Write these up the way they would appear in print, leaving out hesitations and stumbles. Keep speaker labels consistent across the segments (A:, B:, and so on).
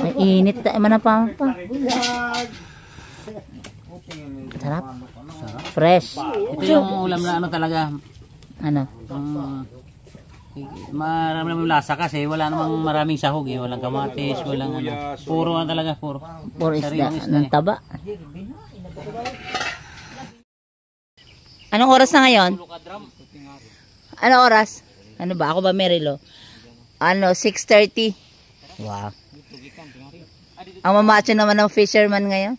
A: Ay, init na manapang pa. Sarap. Fresh.
B: Ito yung ulam na ano talaga.
A: Ano?
B: Maraming lasa kasi wala namang maraming sahog eh. Walang kamatis, walang ano. Puro ano talaga, puro.
A: Puro isda ng taba. Anong oras na ngayon? Anong oras? Ano ba? Ako ba Merilo? Ano, 6:30. Wow. Ang mamacho naman ng fisherman ngayon.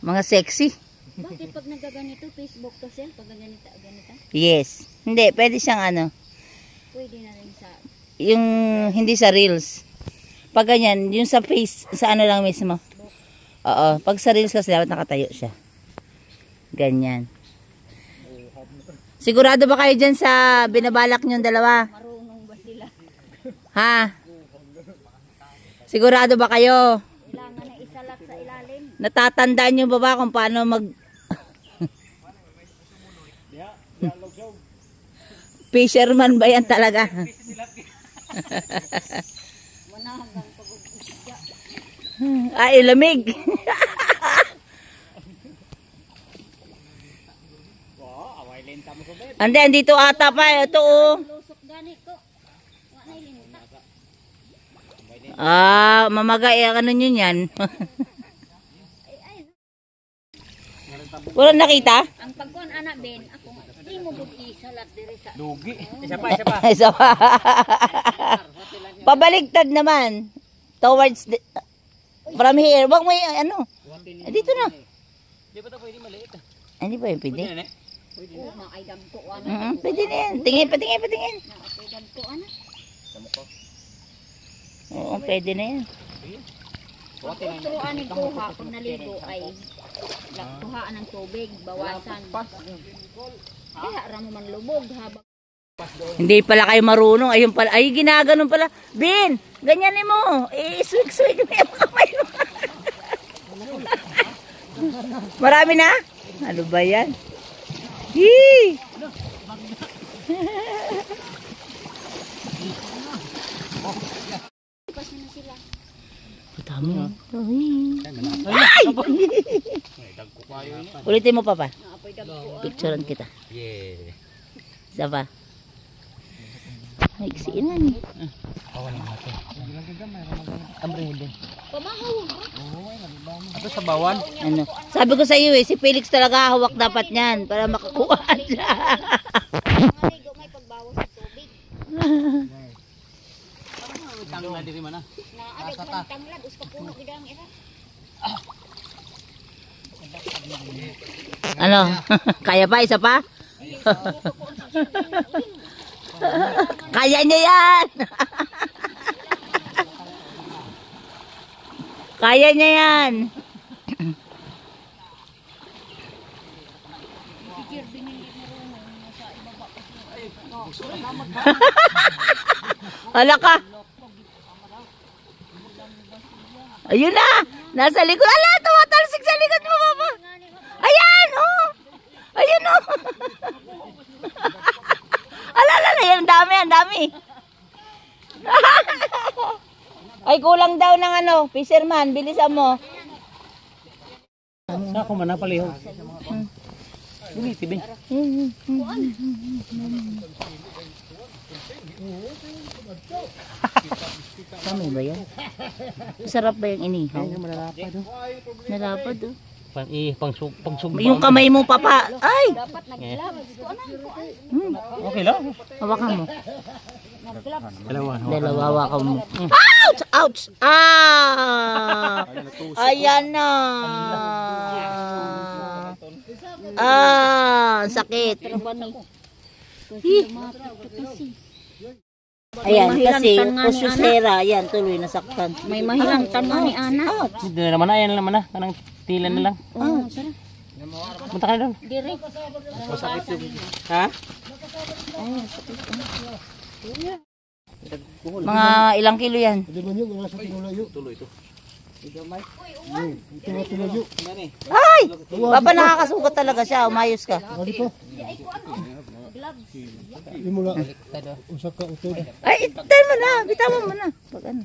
A: Mga sexy.
C: Bakit pag nagaganito, Facebook to sir? Pag ganita?
A: Yes. Hindi, pwede siyang ano.
C: Pwede na rin sa...
A: Yung hindi sa reels. Pag ganyan, yung sa face, sa ano lang mismo. Oo, pag sa reels kasi dapat nakatayo siya. Ganyan. Sigurado ba kayo dyan sa binabalak nyong dalawa?
C: Marunong ba sila?
A: Ha? Sigurado ba kayo?
C: Kailangan na isalat sa ilalim.
A: Natatandaan nyo ba kung paano mag... Fisherman ba yan talaga?
C: Manahagang pag-uusya.
A: Ay, lamig. Ande, andito ata pa. Ito oh.
C: Lusok gani ko. Wala linta.
A: Ah, mamagay ang ano nyo yan. Wala nakita?
C: Ang pagkuhan anak Ben, ako di mo buti salat diri sa...
B: Lugi. Isa pa, isa pa.
A: Isa pa. Pabaligtad naman. Towards the, from here. Wag mo yung ano. Dito na.
B: Di ba ito pwede maliit?
A: Hindi ba yung pwede?
B: Pwede na
C: Oo, ay dagko ana.
A: Pwede na yan. Tingin, patingin, patingin.
C: Ay dagko ana.
A: Oo, pwede na yan.
C: Turuan ni kuha kung naligo ay kuhaan ng tubig, bawasan. Kaya ramo man lubog habang
A: Hindi pala kayo marunong. Ayun pala. Ay, ginaganon pala. Bin, ganyanin mo. Swig-swig na yung kamay mo. Marami na? Ano ba yan? Hii!
C: pas na sila.
A: Dami. Ay! Ulitin mo pa pa.
C: Naapoy dagko.
A: Picturean kita.
B: Yeah.
A: Isa pa. Ay, isiin na ni.
C: Pamahaw.
B: Ito sa bawan.
A: Ano? Sabi ko sa iyo si Felix talaga hawak dapat niyan para makakuha siya.
C: Naligo may pagbawas sa tubig.
B: Tanggal na diri man na.
C: Na ada man tanglad us kapuno gidang ira.
A: Ano? Kaya pa? Isa pa? Kaya niya yan! Kaya niya yan! Hala ka! Ayun na! Nasa likod! Ala! Tumatalsik sa likod mo, Papa! Ayan! Oh! Ayun oh! Ala! Ang dami! Ang dami! Ay, kulang daw ng ano, fisherman. Bilisan mo.
B: Sa ako man napalihog. Dili tibin.
A: Kami ba yan? Sarap ba yung inihaw?
B: Malapad oh.
A: Nalapad oh.
B: Pangsug.
A: Yung kamay mo, Papa. Ay!
C: Dapat naglab.
B: Okay lang.
A: Hawakan mo.
B: Dalawa.
A: Dalawa, hawakan mo. Ouch! Ouch! Ah! Ayan na! Ah! Sakit. Ayan, kasi ususera. Ayan, tuloy nasaktan.
C: May mahilang tanong ni Ana.
B: Hindi na naman na. Ayan naman na. Kanang tila na lang.
C: Oh, sarap.
B: Punta ka na doon.
C: Dire.
B: Masakit yung... Ha?
A: Mga ilang kilo yan?
B: Tuloy ito.
A: Ay! Papa, nakakasugat talaga siya. Umayos ka. Ay, itan mo na. Bitawan mo na. Pag ano.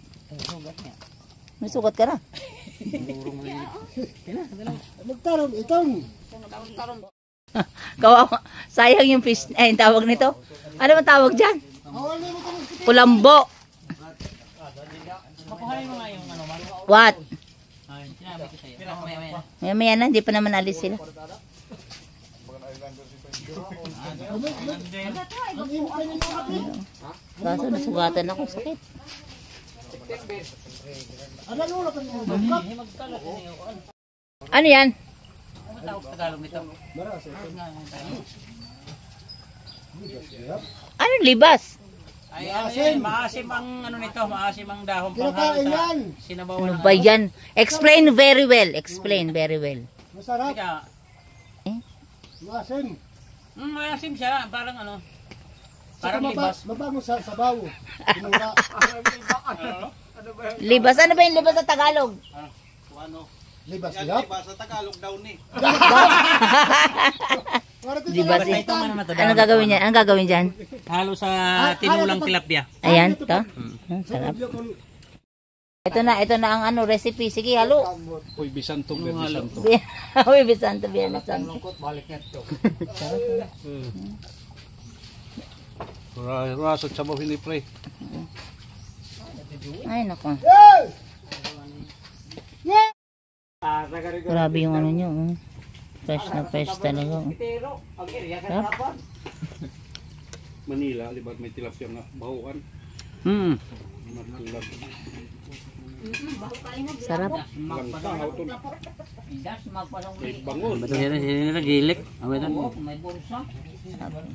A: May sugat ka na. Kawawa. Sayang yung fish. Ay, yung tawag nito. Ano man tawag dyan? Kulambo. What? Maya na, hindi pa naman alis sila. Kaso nasugatan ako, sakit. Ano yan? Ano libas?
B: Ay, maasim ang ano nito, maasim ang dahon panghalo sa sinabawan.
A: Ano ba yan? Explain very well. Explain very well.
D: Masarap.
A: Eh?
D: Maasim.
B: Maasim siya, parang ano. Parang libas.
D: Mabango sa sabaw. Pinura.
A: Libas? Ano ba yung libas sa Tagalog?
B: Ano?
D: Libas hirap.
E: Sa Tagalog daw ni.
A: Libas eh.
B: Ito man naman to.
A: Ano gagawin niyan? Ano gagawin dyan?
B: Halo sa tinulang tilapia.
A: Ayan, ito. Sarap. Ito na ang ano recipe. Sige, halo.
E: Uy, bisanto, bisanto.
A: Uy, bisanto, bisanto.
E: Rasot sa mo hinipre.
A: Ay, nako. Grabe yung ano nyo. Oh. Fresh na fresh talaga. Oh. Sarap.
E: Manila, libat may tilapia nga bahuan. Matulad.
A: Sarap.
E: Langka, hauton. May bangon.
B: Ito sila gilik.
A: Sarap.